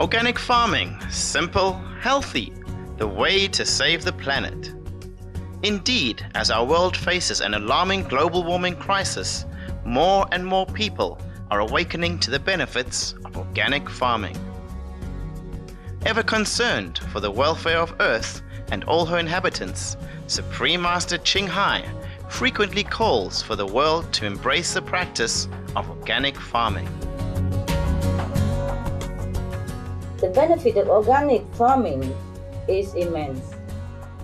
Organic farming, simple, healthy, the way to save the planet. Indeed, as our world faces an alarming global warming crisis, more and more people are awakening to the benefits of organic farming. Ever concerned for the welfare of Earth and all her inhabitants, Supreme Master Ching Hai frequently calls for the world to embrace the practice of organic farming. The benefit of organic farming is immense,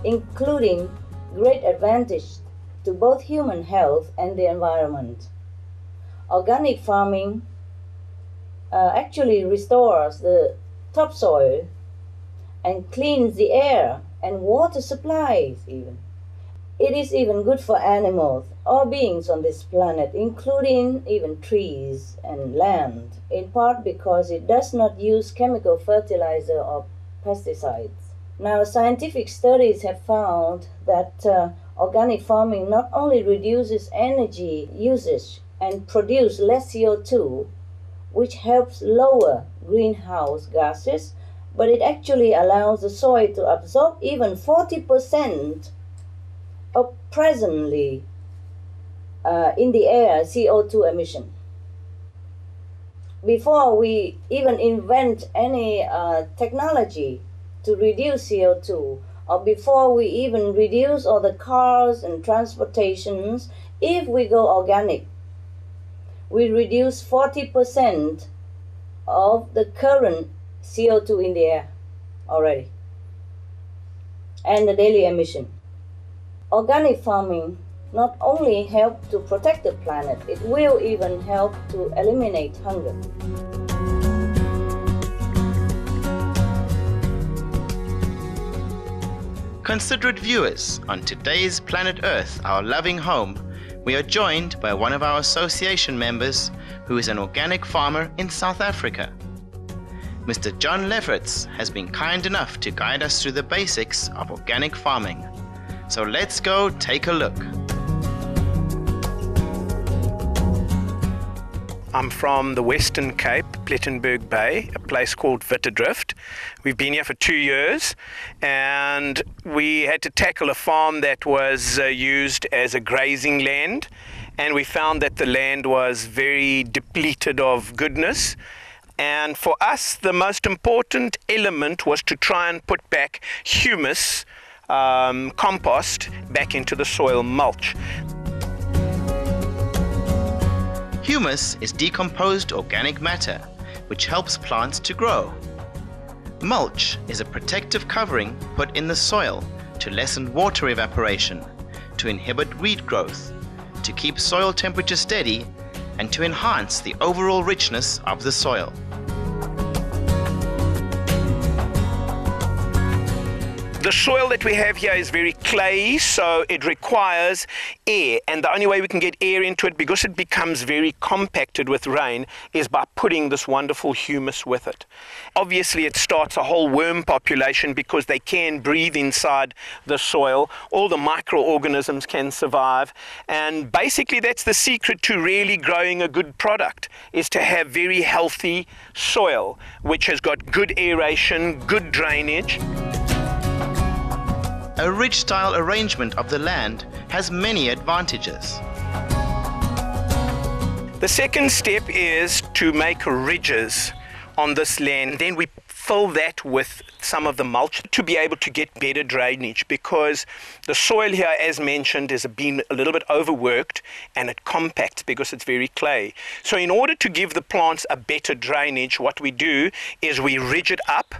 including great advantage to both human health and the environment. Organic farming actually restores the topsoil and cleans the air and water supplies even. It is even good for animals, all beings on this planet, including even trees and land, in part because it does not use chemical fertilizer or pesticides. Now, scientific studies have found that organic farming not only reduces energy usage and produce less CO2, which helps lower greenhouse gases, but it actually allows the soil to absorb even 40% of presently in the air CO2 emission. Before we even invent any technology to reduce CO2, or before we even reduce all the cars and transportations, if we go organic, we reduce 40% of the current CO2 in the air already, and the daily emission. Organic farming not only helps to protect the planet, it will even help to eliminate hunger. Considerate viewers, on today's Planet Earth, our loving home, we are joined by one of our association members who is an organic farmer in South Africa. Mr. John Lefferts has been kind enough to guide us through the basics of organic farming. So let's go take a look. I'm from the Western Cape, Plettenberg Bay, a place called Witterdrift. We've been here for 2 years, and we had to tackle a farm that was used as a grazing land, and we found that the land was very depleted of goodness. And for us, the most important element was to try and put back humus, compost, back into the soil, mulch. Humus is decomposed organic matter, which helps plants to grow. Mulch is a protective covering put in the soil to lessen water evaporation, to inhibit weed growth, to keep soil temperature steady, and to enhance the overall richness of the soil. The soil that we have here is very clayey, so it requires air, and the only way we can get air into it, because it becomes very compacted with rain, is by putting this wonderful humus with it. Obviously it starts a whole worm population because they can breathe inside the soil. All the microorganisms can survive, and basically that's the secret to really growing a good product, is to have very healthy soil which has got good aeration, good drainage. A ridge-style arrangement of the land has many advantages. The second step is to make ridges on this land. Then we fill that with some of the mulch to be able to get better drainage, because the soil here, as mentioned, has been a little bit overworked and it compacts because it's very clay. So in order to give the plants a better drainage, what we do is we ridge it up,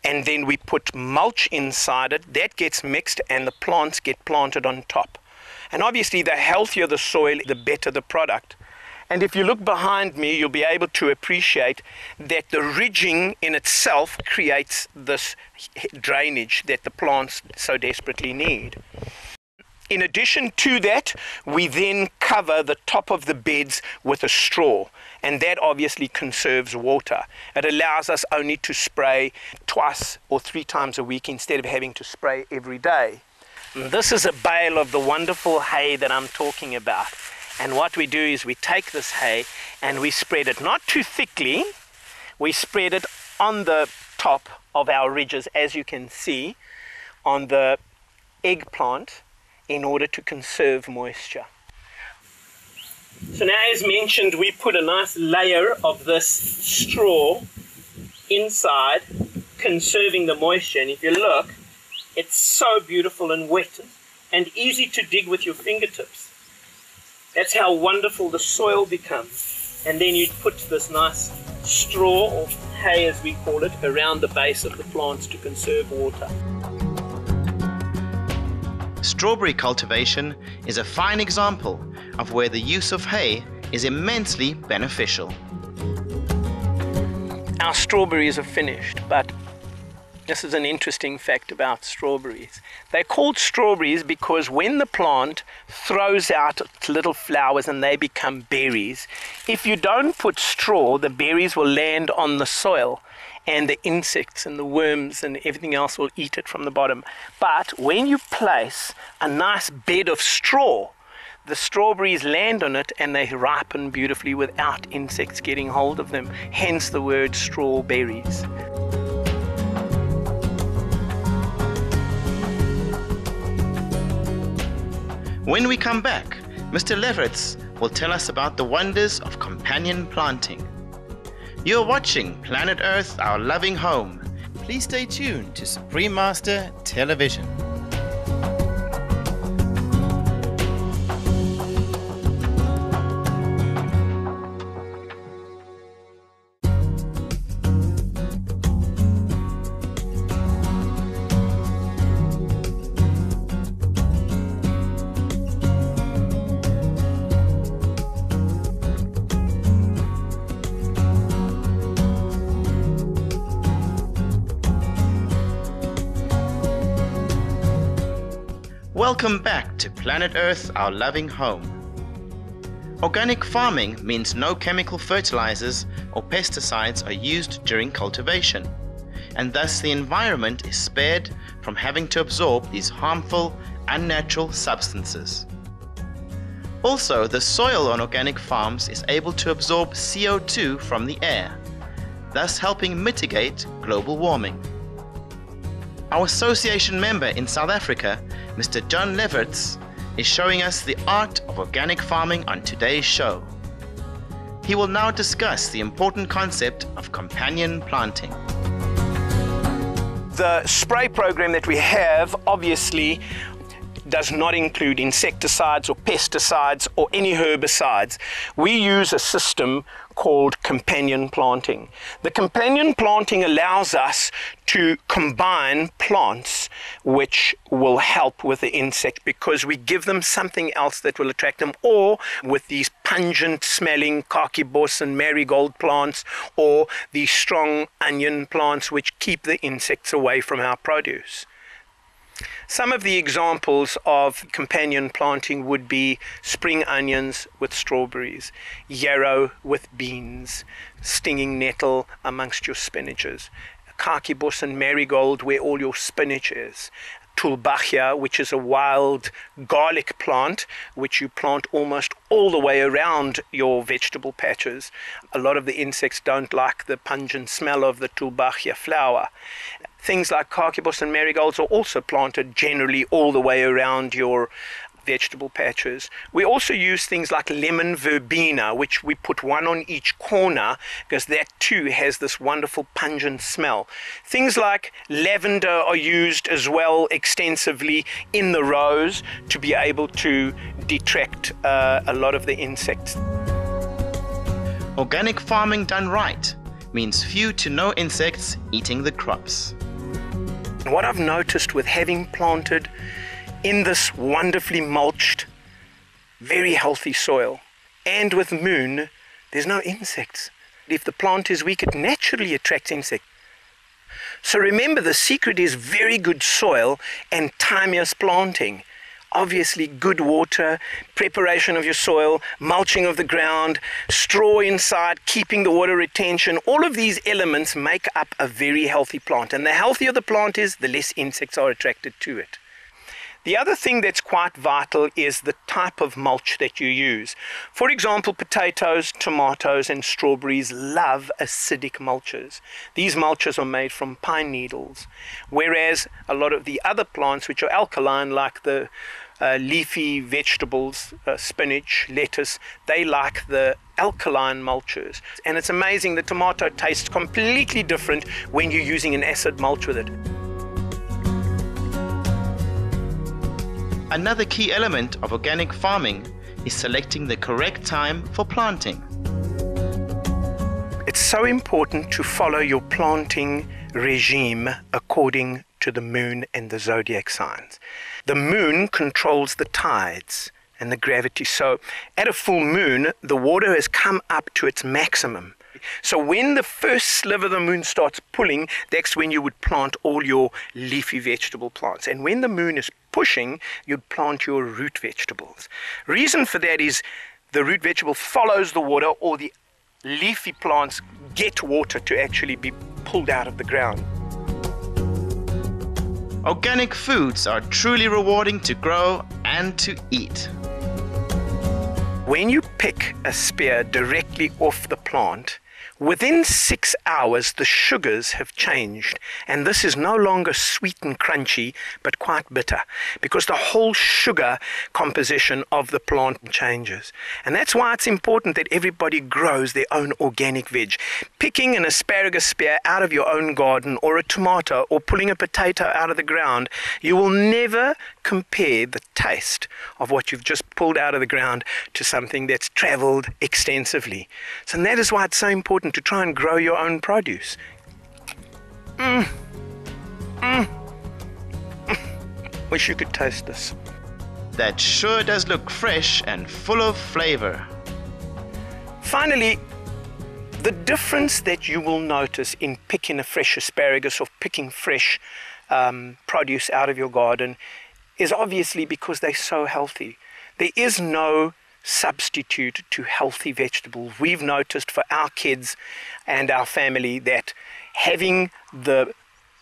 and then we put mulch inside it. That gets mixed and the plants get planted on top. And obviously the healthier the soil, the better the product. And if you look behind me, you'll be able to appreciate that the ridging in itself creates this drainage that the plants so desperately need. In addition to that, we then cover the top of the beds with a straw, and that obviously conserves water. It allows us only to spray twice or 3 times a week instead of having to spray every day. This is a bale of the wonderful hay that I'm talking about. And what we do is we take this hay and we spread it not too thickly. We spread it on the top of our ridges, as you can see, on the eggplant, in order to conserve moisture. So now, as mentioned, we put a nice layer of this straw inside, conserving the moisture. And if you look, it's so beautiful and wet and easy to dig with your fingertips. That's how wonderful the soil becomes. And then you put this nice straw, or hay as we call it, around the base of the plants to conserve water. Strawberry cultivation is a fine example of where the use of hay is immensely beneficial. Our strawberries are finished, but this is an interesting fact about strawberries. They're called strawberries because when the plant throws out its little flowers and they become berries, if you don't put straw, the berries will land on the soil and the insects and the worms and everything else will eat it from the bottom. But when you place a nice bed of straw, the strawberries land on it and they ripen beautifully without insects getting hold of them, hence the word strawberries. When we come back, Mr. Leveretz will tell us about the wonders of companion planting. You're watching Planet Earth, Our Loving Home. Please stay tuned to Supreme Master Television. Welcome back to Planet Earth, Our Loving Home. Organic farming means no chemical fertilizers or pesticides are used during cultivation, and thus the environment is spared from having to absorb these harmful, unnatural substances. Also, the soil on organic farms is able to absorb CO2 from the air, thus helping mitigate global warming. Our association member in South Africa, Mr. John Leveretz, is showing us the art of organic farming on today's show. He will now discuss the important concept of companion planting. The spray program that we have obviously does not include insecticides or pesticides or any herbicides. We use a system called companion planting. The companion planting allows us to combine plants which will help with the insect because we give them something else that will attract them, or with these pungent smelling kakibos and marigold plants, or these strong onion plants which keep the insects away from our produce. Some of the examples of companion planting would be spring onions with strawberries, yarrow with beans, stinging nettle amongst your spinaches, kakibos and marigold where all your spinach is, tulbachia, which is a wild garlic plant which you plant almost all the way around your vegetable patches. A lot of the insects don't like the pungent smell of the tulbachia flower. Things like kakibos and marigolds are also planted generally all the way around your vegetable patches. We also use things like lemon verbena, which we put one on each corner because that too has this wonderful pungent smell. Things like lavender are used as well extensively in the rows to be able to detract a lot of the insects. Organic farming done right means few to no insects eating the crops. What I've noticed with having planted in this wonderfully mulched, very healthy soil, and with moon, there's no insects. If the plant is weak, it naturally attracts insects. So remember, the secret is very good soil and timeous planting. Obviously, good water, preparation of your soil, mulching of the ground, straw inside, keeping the water retention. All of these elements make up a very healthy plant. And the healthier the plant is, the less insects are attracted to it. The other thing that's quite vital is the type of mulch that you use. For example, potatoes, tomatoes and strawberries love acidic mulches. These mulches are made from pine needles, whereas a lot of the other plants which are alkaline, like the leafy vegetables, spinach, lettuce, they like the alkaline mulches. And it's amazing, the tomato tastes completely different when you're using an acid mulch with it. Another key element of organic farming is selecting the correct time for planting. It's so important to follow your planting regime according to the moon and the zodiac signs. The moon controls the tides and the gravity. So at a full moon, the water has come up to its maximum. So when the first sliver of the moon starts pulling, that's when you would plant all your leafy vegetable plants. And when the moon is pushing, you'd plant your root vegetables. Reason for that is the root vegetable follows the water, or the leafy plants get water to actually be pulled out of the ground. Organic foods are truly rewarding to grow and to eat. When you pick a spear directly off the plant, within 6 hours the sugars have changed, and this is no longer sweet and crunchy but quite bitter, because the whole sugar composition of the plant changes. And that's why it's important that everybody grows their own organic veg. Picking an asparagus spear out of your own garden, or a tomato, or pulling a potato out of the ground, you will never compare the taste of what you've just pulled out of the ground to something that's traveled extensively. So that is why it's so important to try and grow your own produce. Wish you could taste this. That sure does look fresh and full of flavor. Finally, the difference that you will notice in picking a fresh asparagus or picking fresh produce out of your garden is obviously because they're so healthy. There is no substitute to healthy vegetables. We've noticed for our kids and our family that having the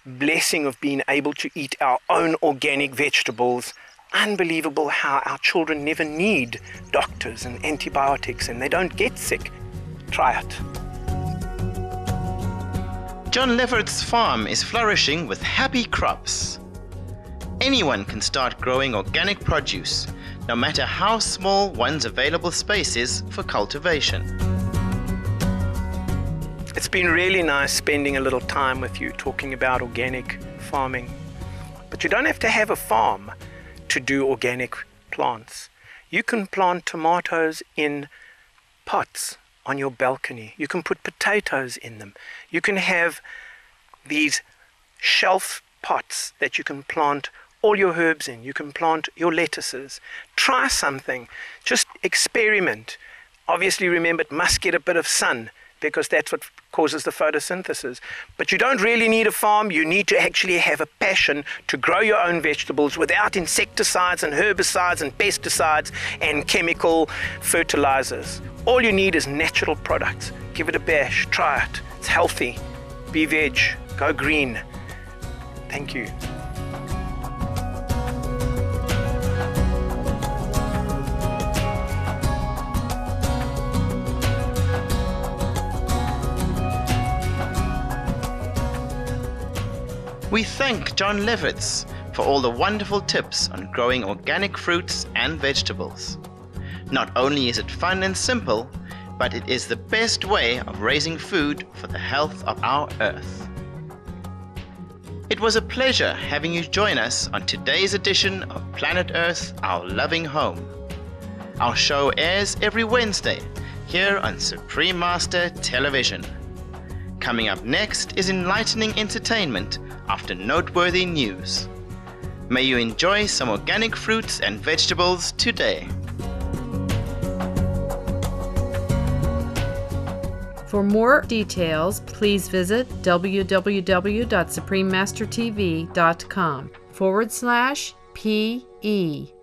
blessing of being able to eat our own organic vegetables, unbelievable how our children never need doctors and antibiotics, and they don't get sick. Try it. John Levertt's farm is flourishing with happy crops. Anyone can start growing organic produce, no matter how small one's available space is for cultivation. It's been really nice spending a little time with you talking about organic farming. But you don't have to have a farm to do organic plants. You can plant tomatoes in pots on your balcony. You can put potatoes in them. You can have these shelf pots that you can plant all your herbs in. You can plant your lettuces. Try something. Just experiment. Obviously, remember, it must get a bit of sun, because that's what causes the photosynthesis. But you don't really need a farm. You need to actually have a passion to grow your own vegetables without insecticides and herbicides and pesticides and chemical fertilizers. All you need is natural products. Give it a bash. Try it. It's healthy. Be veg. Go green. Thank you. We thank John Levertt for all the wonderful tips on growing organic fruits and vegetables. Not only is it fun and simple, but it is the best way of raising food for the health of our earth. It was a pleasure having you join us on today's edition of Planet Earth, Our Loving Home. Our show airs every Wednesday here on Supreme Master Television. Coming up next is enlightening entertainment after noteworthy news. May you enjoy some organic fruits and vegetables today. For more details, please visit www.suprememastertv.com/PE.